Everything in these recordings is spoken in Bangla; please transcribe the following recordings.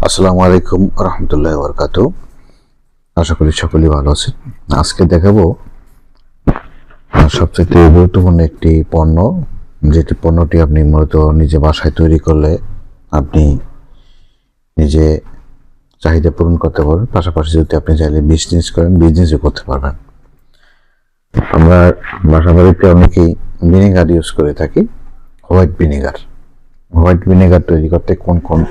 আসসালামু আলাইকুম রহমতুল্লাহ বরকাতু। আশা করি সকলেই ভালো আছেন। আজকে দেখাবো সবচেয়ে গুরুত্বপূর্ণ একটি পণ্য, যেটি পণ্যটি আপনি মূলত নিজে বাসায় তৈরি করলে আপনি নিজে চাহিদা পূরণ করতে পারবেন, পাশাপাশি যদি আপনি চাইলে বিজনেস করেন বিজনেসও করতে পারবেন। আমরা বাসা বাড়িতে অনেকেই ভিনেগার ইউজ করে থাকি, হোয়াইট ভিনেগার তৈরি করতে কোন কোন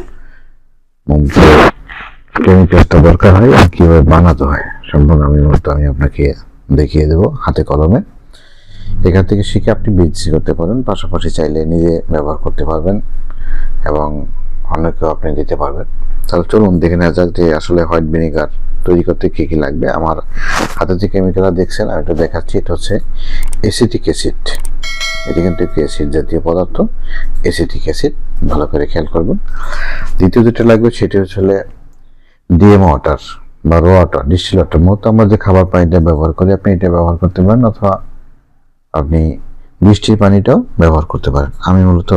কেমিক্যালটা দরকার হয় আর কিভাবে বানাতে হয় সম্পূর্ণ আমি আপনাকে দেখিয়ে দেবো হাতে কলমে। এখান থেকে শিখে আপনি বিজনেস করতে পারেন, পাশাপাশি চাইলে নিজে ব্যবহার করতে পারবেন এবং অন্যকেও আপনি দিতে পারবেন। তাহলে চলুন দেখে নেওয়া যাক যে আসলে হোয়াইট ভিনেগার তৈরি করতে কী কী লাগবে। আমার হাতে যে কেমিক্যালটা দেখছেন আমি এটা দেখাচ্ছি, এটা হচ্ছে অ্যাসিটিক অ্যাসিড। এটি কিন্তু একটি অ্যাসিড জাতীয় পদার্থ, অ্যাসিটিক অ্যাসিড, ভালো করে খেয়াল করবেন। দ্বিতীয় যেটা লাগবে সেটি হচ্ছে ডিএম ওয়াটার বা র ওয়াটার, ডিস্টিল ওয়াটার। মূলত আমরা যে খাবার পানিটা ব্যবহার করি আপনি এটা ব্যবহার করতে পারেন, অথবা আপনি বৃষ্টির পানিটাও ব্যবহার করতে পারেন। আমি মূলত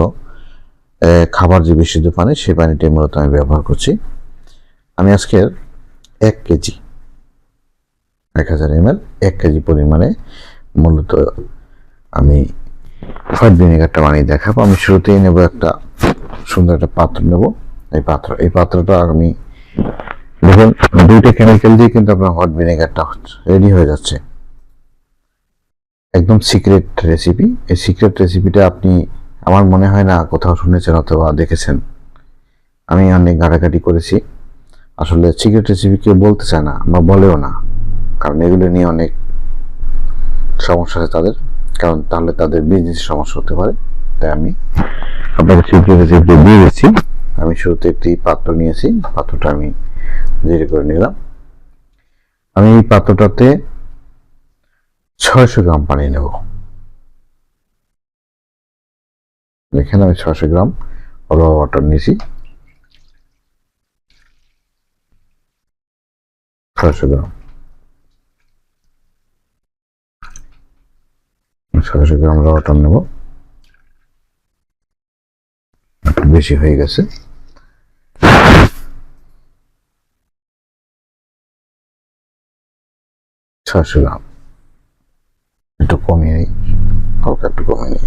খাবার যে বিশুদ্ধ পানি সেই পানিটাই মূলত আমি ব্যবহার করছি। আমি আজকের 1 কেজি 1000 ml 1 কেজি পরিমাণে মূলত আমি হোয়াইট ভিনেগারটা বানিয়ে দেখাবো। আমি শুরুতেই নেব একটা সুন্দর একটা পাত্র নেব। এই পাত্রটা আমি দেখুন, দুইটা কেমিক্যাল দিয়ে কিন্তু আপনার হোয়াইট ভিনেগারটা রেডি হয়ে যাচ্ছে। একদম সিক্রেট রেসিপি। এই সিক্রেট রেসিপিটা আপনি আমার মনে হয় না কোথাও শুনেছেন অথবা দেখেছেন। আমি অনেক ঘাটাঘাটি করেছি, আসলে সিক্রেট রেসিপি কেউ বলতে চায় না বা বলেও না, কারণ এগুলো নিয়ে অনেক সমস্যা আছে তাদের, কারণ তাহলে তাদের বিজনেস সমস্যা হতে পারে। তাই আমি আপনাকে সিক্রেট রেসিপি দিয়ে দিচ্ছি। আমি শুরুতে একটি পাত্র নিয়েছি, পাত্রটা আমি জিরে করে নিলাম। আমি এই পাত্রটাতে 600 গ্রাম পানি নেব। দেখেন আমি 600 গ্রাম র ওয়াটার নিয়েছি। 600 গ্রাম র ওয়াটার নেব। একটু বেশি হয়ে গেছে। ছয়শো গ্রাম একটু কমিয়ে নিই, হালকা একটু কমিয়ে নিই।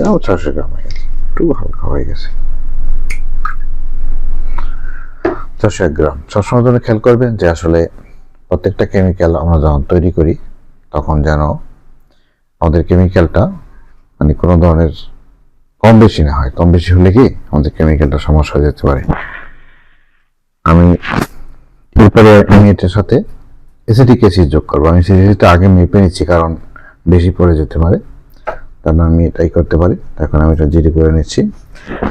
আমার 600 গ্রাম হয়ে গেছে, একটু হালকা হয়ে গেছে। 601 গ্রাম। সবসময় জন্য খেয়াল করবেন যে আসলে প্রত্যেকটা কেমিক্যাল আমরা যখন তৈরি করি তখন যেন আমাদের কেমিক্যালটা মানে কোনো ধরনের কম বেশি না হয়। কম বেশি হলে কি আমাদের কেমিক্যালটা সমস্যা হয়ে যেতে পারে। আমি এরপরে এটার সাথে অ্যাসিটিক অ্যাসিড যোগ করবো। আমি অ্যাসিডটা আগে মেপে নিচ্ছি, কারণ বেশি পড়ে যেতে পারে, কারণ আমি এটাই করতে পারি। এখন আমি এটা জিরে করে নিচ্ছি।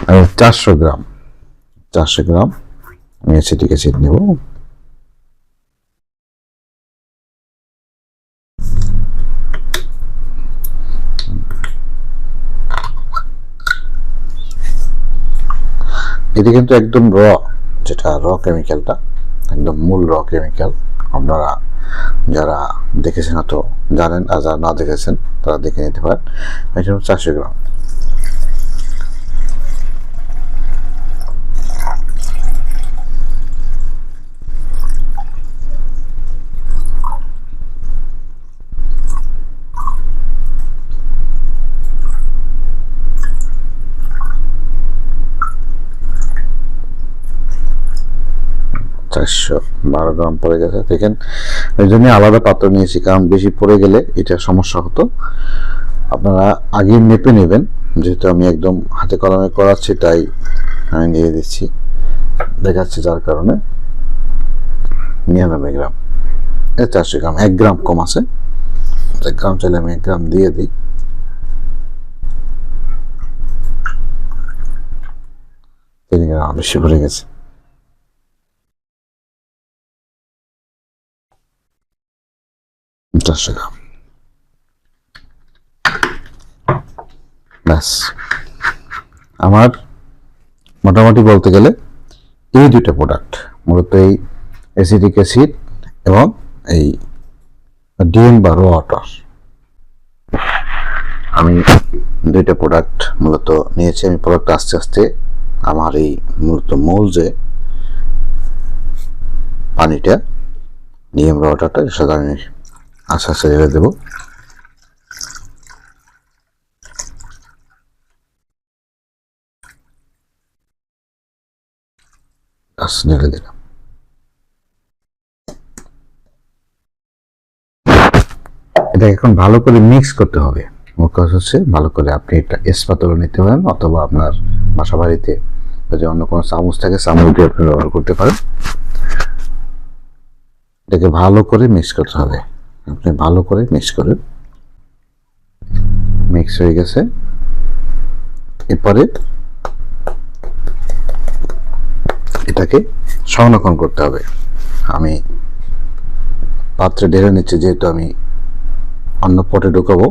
আমি 400 গ্রাম আমি অ্যাসিটিক অ্যাসিড নেব। এটি কিন্তু একদম যেটা কেমিক্যালটা একদম মূল কেমিক্যাল। আপনারা যারা দেখেছেন তো জানেন, আর যারা না দেখেছেন তারা দেখে নিতে পারেন। এটা 400 গ্রাম। $412 গ্রাম পড়ে গেছে। দেখেন এই জন্য আলাদা পাত্র নিয়েছি, কারণ বেশি পড়ে গেলে এটা সমস্যা হতো। আপনারা আগে মেপে নেবেন, যেহেতু আমি একদম হাতে কলমে করাচ্ছি তাই আমি দিয়ে দিচ্ছি দেখাচ্ছি, যার কারণে 99 গ্রাম। 400 গ্রাম, 1 গ্রাম কম আছে। 1 গ্রাম চাইলে আমি 1 গ্রাম দিয়ে দিই। বেশি পড়ে গেছে। ব্যাস, আমার মোটামুটি বলতে গেলে এই দুইটা প্রোডাক্ট, মূলত এই অ্যাসিটিক অ্যাসিড এবং এই ডিএম বা র ওয়াটার, আমি দুইটা প্রোডাক্ট মূলত নিয়েছি। আমি প্রোডাক্ট আস্তে আস্তে আমার এই মূলত মূল যে পানিটা নিয়ম ওয়াটারটা সেটা আমি আস্তে আস্তে ঢেলে দেবো। আস্তে ঢেলে দিলাম। এটা এখন ভালো করে মিক্স করতে হবে। মোট কথা হচ্ছে ভালো করে আপনি একটা স্পাতুলা নিতে পারেন, অথবা আপনার বাসা বাড়িতে যদি অন্য কোনো চামচ থাকে চামচ দিয়ে আপনি ব্যবহার করতে পারেন। এটাকে ভালো করে মিক্স করতে হবে। আপনি ভালো করে মিক্স করেন। মিক্স হয়ে গেছে। এরপরে এটাকে সংরক্ষণ করতে হবে। আমি পাত্রে ঢেলে নিচ্ছি, যেহেতু আমি অন্য পটে ঢুকাবো।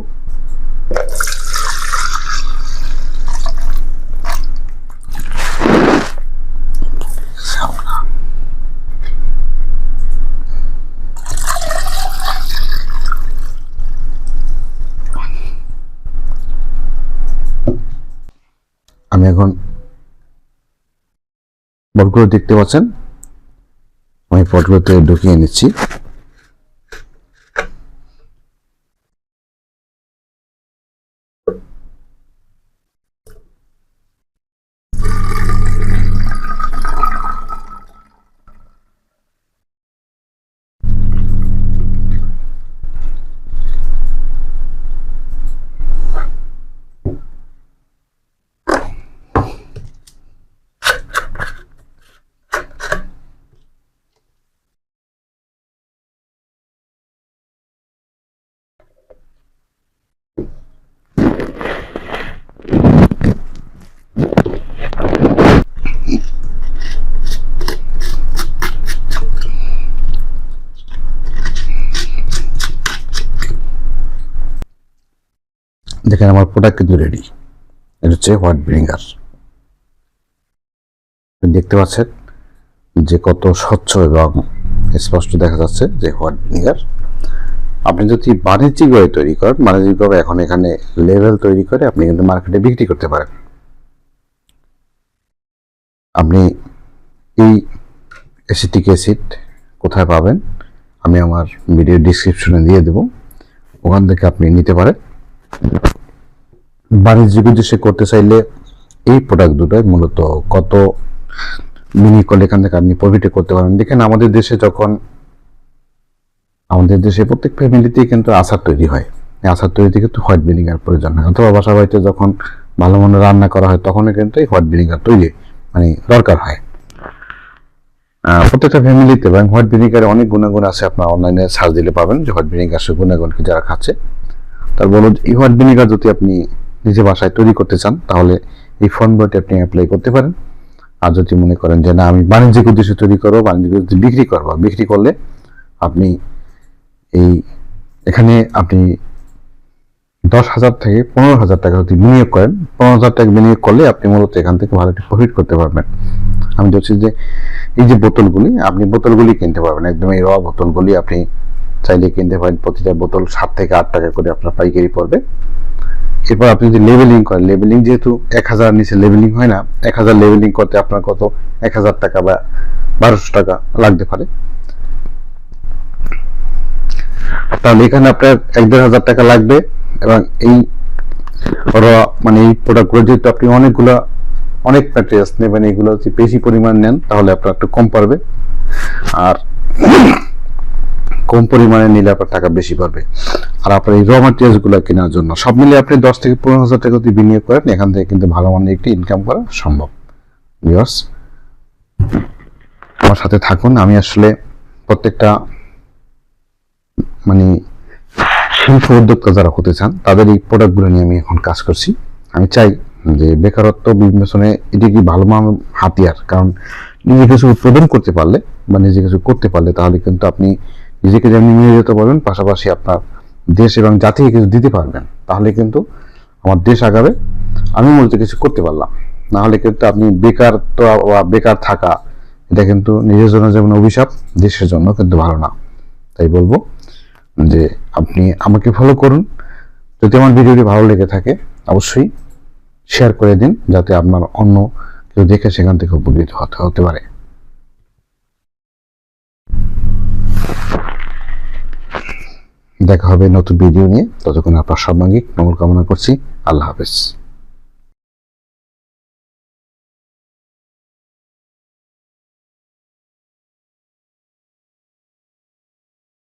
আমি এখন পটগুলো দেখতে পাচ্ছেন, আমি পটগুলোতে ঢুকিয়ে নিচ্ছি। দেখেন আমার প্রোডাক্ট কিন্তু রেডি। এটা হচ্ছে হোয়াইট ভিনেগার। দেখতে পাচ্ছেন যে কত স্বচ্ছ এবং স্পষ্ট দেখা যাচ্ছে যে হোয়াইট ভিনেগার। আপনি যদি বাণিজ্যিকভাবে তৈরি করেন, বাণিজ্যিকভাবে এখন এখানে লেভেল তৈরি করে আপনি কিন্তু মার্কেটে বিক্রি করতে পারেন। আপনি এই অ্যাসিটিক অ্যাসিড কোথায় পাবেন আমি আমার ভিডিও ডিসক্রিপশনে দিয়ে দেব, ওখান থেকে আপনি নিতে পারেন। বাণিজ্যিক উদ্দেশ্যে করতে চাইলে এই প্রোডাক্ট দুটোই মূলত কত মিনি করলে এখান থেকে আপনি প্রফিটে করতে পারেন। দেখেন আমাদের দেশে প্রত্যেক ফ্যামিলিতেই কিন্তু আচার তৈরি হয়। এই আচার তৈরিতে কিন্তু হোয়াইট ভিনেগার প্রয়োজন হয়, অথবা বাসা বাড়িতে যখন ভালো মন্দ রান্না করা হয় তখনও কিন্তু এই হোয়াইট ভিনেগার তৈরি দরকার হয় প্রত্যেকটা ফ্যামিলিতে। এবং হোয়াইট ভিনেগারে অনেক গুণাগুণ আছে, আপনার অনলাইনে সার্চ দিলে পাবেন যে হোয়াইট ভিনেগার গুণাগুণ কি যারা খাচ্ছে। তার বলো এই হোয়াইট ভিনেগার যদি আপনি নিজে বাসায় তৈরি করতে চান তাহলে এই ফর্মুলাটি আপনি অ্যাপ্লাই করতে পারেন। আর যদি মনে করেন যে না আমি বাণিজ্যিক উদ্দেশ্যে তৈরি করবো, বাণিজ্যিক উদ্দেশ্যে বিক্রি করলে আপনি এখানে আপনি 10,000 থেকে 15,000 টাকা যদি বিনিয়োগ করেন, 15,000 টাকা বিনিয়োগ করলে আপনি মূলত এখান থেকে ভালো একটা প্রফিট করতে পারবেন। আমি বলছি যে এই যে বোতলগুলি, আপনি বোতলগুলি কিনতে পারবেন, একদম এই র বোতলগুলি আপনি চাইলে কিনতে পারেন। প্রতিটা বোতল 7 থেকে 8 টাকা করে আপনার পাইকারি পড়বে। এরপর আপনি যদি লেবেলিং করেন, লেবেলিং যেহেতু 1,000 নিচে লেবেলিং হয় না, 1,000 লেবেলিং করতে আপনার কত 1,000 টাকা বা 1,200 টাকা লাগতে পারে। তাহলে এখানে আপনার 1,500 টাকা লাগবে। এবং এই এই প্রোডাক্টগুলো যেহেতু আপনি অনেক ম্যাটেরিয়ালস নেবেন, এগুলো যদি বেশি পরিমাণ নেন তাহলে আপনার একটু কম পড়বে, আর কম পরিমাণে নিলে আপনার টাকা বেশি পাবে। আর আপনার এই র ম্যাটেরিয়ালস গুলো কেনার জন্য সব মিলিয়ে আপনি 10 থেকে 15,000 টাকা যদি বিনিয়োগ করেন, এখান থেকে কিন্তু ভালো মানের একটি ইনকাম করা সম্ভব। ভিউয়ার্স, আমার সাথে থাকুন। আমি আসলে প্রত্যেকটা শিল্প উদ্যোক্তা যারা হতে চান তাদের এই প্রোডাক্টগুলো নিয়ে আমি এখন কাজ করছি। আমি চাই যে বেকারত্ব বিমোচনে এটি কি ভালো মানের হাতিয়ার, কারণ নিজে কিছু উৎপাদন করতে পারলে বা নিজে কিছু করতে পারলে তাহলে কিন্তু আপনি নিজেকে যেমনি নিয়ে যেতে পারবেন, পাশাপাশি আপনার দেশ এবং জাতিকে কিছু দিতে পারবেন। তাহলে কিন্তু আমার দেশ আগাবে। আমি মূলত কিছু করতে পারলাম, না হলে কিন্তু আপনি বেকার থাকা, এটা কিন্তু নিজের জন্য যেমন অভিশাপ, দেশের জন্য কিন্তু ভালো না। তাই বলবো যে আপনি আমাকে ফলো করুন, যদি আমার ভিডিওটি ভালো লেগে থাকে অবশ্যই শেয়ার করে দিন, যাতে আপনার অন্য কেউ দেখে সেখান থেকে উপকৃত হতে পারে। দেখা হবে নতুন ভিডিও নিয়ে, ততক্ষণ আপনার সর্বাঙ্গীন মঙ্গল কামনা করছি। আল্লাহ হাফেজ।